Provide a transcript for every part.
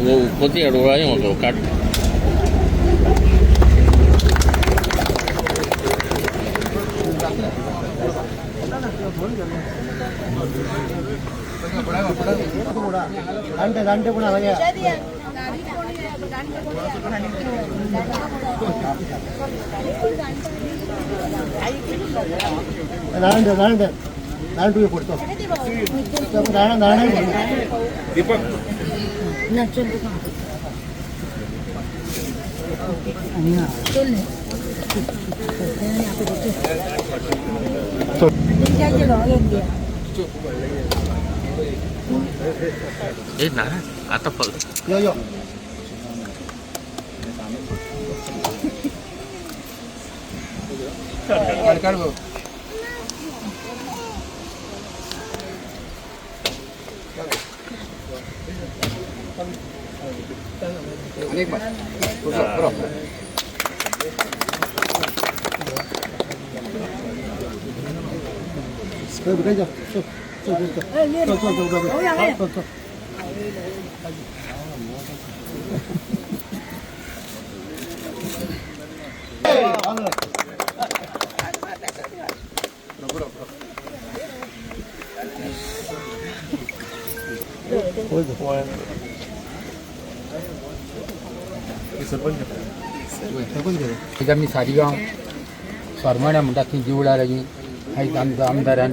वो कोती अडोळा आहे मग काट दांटे पण आला दांडू पडतो दीपक ना आता यो आम्ही सारीगांव सोरमाड्या म्हणटा थंय देवळा लागीं आयज आमदारान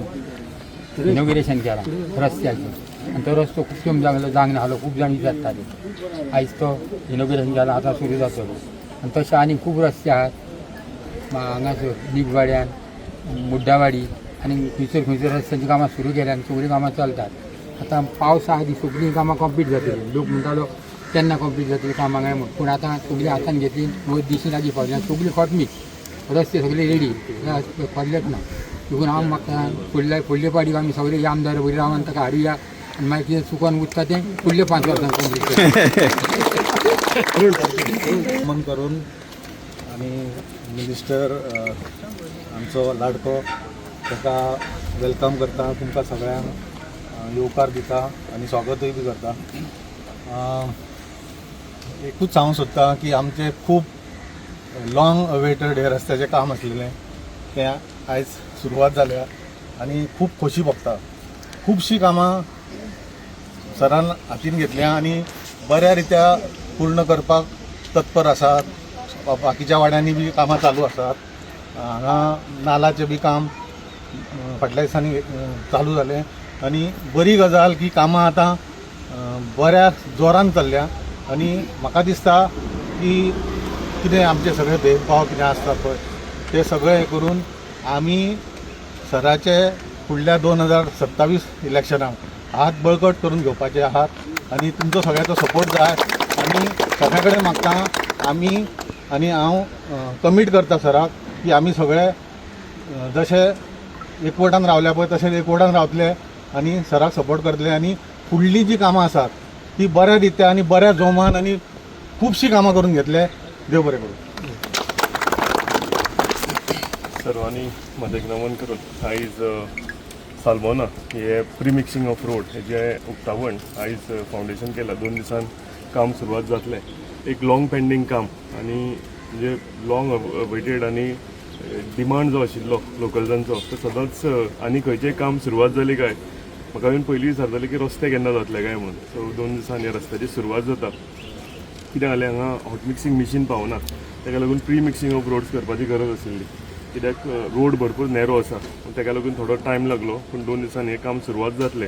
इनॉग्रेशन केलां रस्त्याचें आनी तो रस्तो खूब कमी जावंक नाहलो खूब जाण विचारताले आयज तो इनॉग्रेशन केलां आतां सुरू जातलो आनी तशें आनी खूब रस्ते आहात हांगासर दिगवाड्यान मुड्डावाडी आनी खंयसर रस्त्यांची कामां सुरू केल्या आनी सगळीं कामां चलतात आतां पावस आहा ती सगळीं कामां कंप्लीट जातलीं लोक म्हणटालो केन्ना कंप्लीट जातलीं कामां काय म्हूण पूण आतां सगळीं हातान घेतली दिशी लागीं खोदल्यां सगळीं खोदमीच रस्ते सगळे रेडी खोदलेच ना देखून हांव म्हाका फुडले पाडीक आमी सगळे आमदार बरी रावन ताका हाडुया आनी मागीर कितें चुकोन उरता तें फुडले 5 वर्सां कंप्लीट मन करून आनी मिनिस्टर आमचो लाडको ताका वेलकम करता तुमकां सगळ्यांक येवकार दिता आनी स्वागतूय बी करता एकूच सांगूंक सोदता की आमचें खूब लॉंग अवेटेड हे रस्त्याचें काम आसलेलें तें आयज सुरवात जाल्या आनी खूब खोशी भोगता खुबशीं कामां सरान हातीन घेतल्या आनी बऱ्या रित्या पूर्ण करपाक तत्पर आसात बाकीच्या वाड्यांनी बी कामां चालू आसात हांगा नालाचें बी काम फाटल्या दिसांनी चालू जालें आनी बरी गजाल की कामां आतां बऱ्या जोरान चल्ल्या आनी म्हाका दिसता की कितें आमचे सगळे भेदभाव कितें आसता पळय ते सगळे करून आमी सराचे फुडल्या 2027 इलेक्शनाक हात बळकट करून घेवपाचे आहात आनी तुमचो सगळ्याचो सपोर्ट जाय आनी सगळे कडेन मागता आमी आनी हांव कमीट करता सराक की आमी सगळे जशे एकवटान रावल्या पळय तशेंच एकवटान रावतले आनी सराक सपोर्ट करतले आनी फुडलीं जी कामां आसात ती बऱ्या रित्या आनी बऱ्या जोमान आनी खुबशीं कामां करून घेतले देव बरें करूं सर्वांनी मदेक नमन करून आयज सालबोना हे प्री मिक्सिंग ऑफ रोड हेजें उक्तावण आयज फावंडेशन केलां 2 दिसान काम सुरवात जातलें एक लॉंग पेंडींग काम आनी म्हणजे लॉंग वेटेड आनी डिमांड जो आशिल्लो लोकल्सांचो तो सदांच आनी खंयचेंय काम सुरवात जाली काय म्हाका येवन पयलीं विचारताले की रस्ते केन्ना जातले काय म्हणून सो 2 दिसान ह्या रस्त्याची सुरवात जाता कित्याक जालें हांगा हॉट मिक्सिंग मिशीन पावना ताका लागून प्री मिक्सिंग ऑफ रोड्स करपाची गरज आशिल्ली कित्याक रोड भरपूर नॅरो आसा ताका लागून थोडो टायम लागलो पूण 2 दिसांनी हें काम सुरवात जातलें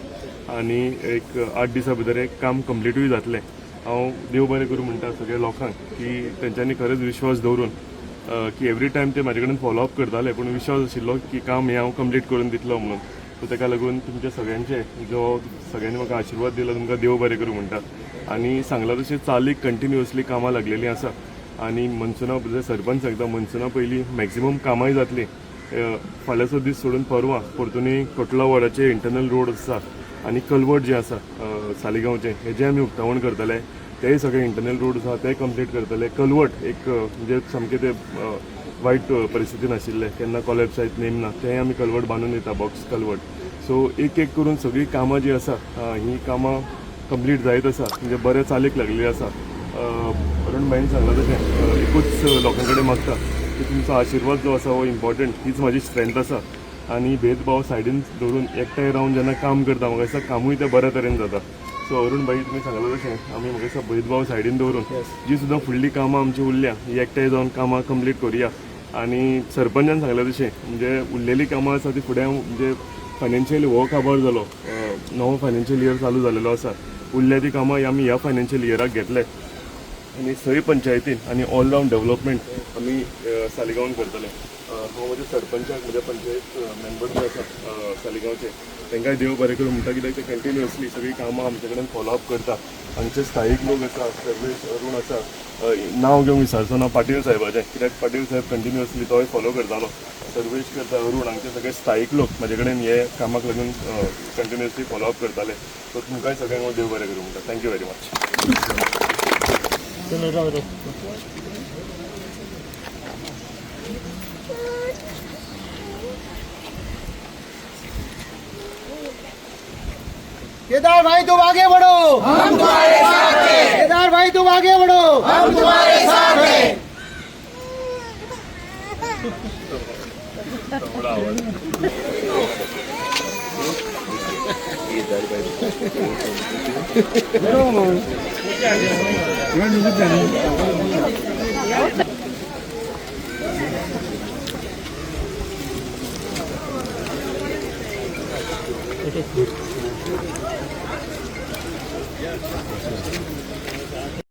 आनी एक 8 दिसां भितर हें काम कंप्लीटूय जातलें हांव देव बरें करूं म्हणटा सगळ्या लोकांक की तेंच्यांनी खरेंच विश्वास दवरून की एवरी टायम ते म्हाजे कडेन फॉलोअप करताले पूण विश्वास आशिल्लो की काम हें हांव कंप्लीट करून दितलो म्हणून सो ताका लागून तुमचे सगळ्यांचे जो सगळ्यांनी म्हाका आशिर्वाद दिला तुमकां देव बरें करूं म्हणटा आनी सांगलां तशें चालीक कंटिन्युअसली कामां लागलेलीं आसा आनी मनसुना जे सरपंच सांगता मनसुना पयलीं मॅक्झिमम कामांय जातलीं फाल्यांचो दीस सोडून परवां परतुनी कोटला वॉर्डाचे इंटरनल रोड आसा आनी कलवट जे आसा सालिगांवचे हेजें आमी उक्तावण करतले तेय सगळे इंटरनल रोड आसा ते कंप्लीट करतले कलवट एक म्हणजे सामकें ते वायट परिस्थितीन आशिल्ले केन्ना कॉलेप्स जायत नेम ना तेंय आमी कलवट बांदून दिता बॉक्स कलवट सो एक एक करून सगळीं कामां जी आसा ही कामां कंप्लीट जायत आसा म्हणजे बरें चालीक लागलेली आसा अरुण भाईन सांगलां तशें एकूच लोकां कडेन मागता की तुमचो आशिर्वाद जो आसा हो इम्पॉर्टंट हीच म्हाजी स्ट्रेंथ आसा आनी भेदभाव सायडीन दवरून एकठांय रावन जेन्ना काम करता म्हाका दिसता कामूय ते बऱ्या तरेन जाता सो अरुण भाई तुमी सांगलां तशें आमी म्हाका दिसता भेदभाव सायडीन दवरून जी सुद्दां फुडलीं कामां आमची उरल्या ही एकठांय जावन कामां कंप्लीट करुया आनी सरपंचान सांगलां तशें म्हणजे उरलेलीं कामां आसा ती फुडें म्हणजे फायनान्शियली हो काबार जालो नवो फायनान्शियल इयर चालू जालेलो आसा उरल्या ती कामां आमी ह्या फायनान्शियल इयराक घेतले आनी सय पंचायतीन आनी ऑल रावंड डेव्हलपमेंट आमी सालिगांवान करतले हांव म्हज्या सरपंचाक म्हज्या पंचायत मेंबर जे आसा सालिगांवचे तांकांय देव बरें करूं म्हणटा कित्याक ते कंटिन्युअसली सगळीं कामां आमचे कडेन फॉलोअप करता हांगचे स्थायीक लोक आसा सर्वेश अरुण आसा नांव घेवंक विसरचो ना पाटील साहेबाचें कित्याक पाटील साहेब कंटिन्युअसली तोय फॉलो करतालो सर्वेश करता अरुण हांगचे सगळे स्थायीक लोक म्हाजे कडेन हे कामाक लागून कंटिन्युअसली फॉलोअप करताले सो तुमकांय सगळ्यांक हांव देव बरें करूं म्हणटा थँक्यू व्हेरी मच केदार भाई तुम आगे बढ़ो हम तुम्हारे साथ हैं केदार भाई तुम आगे बढ़ो हम तुम्हारे साथ हैं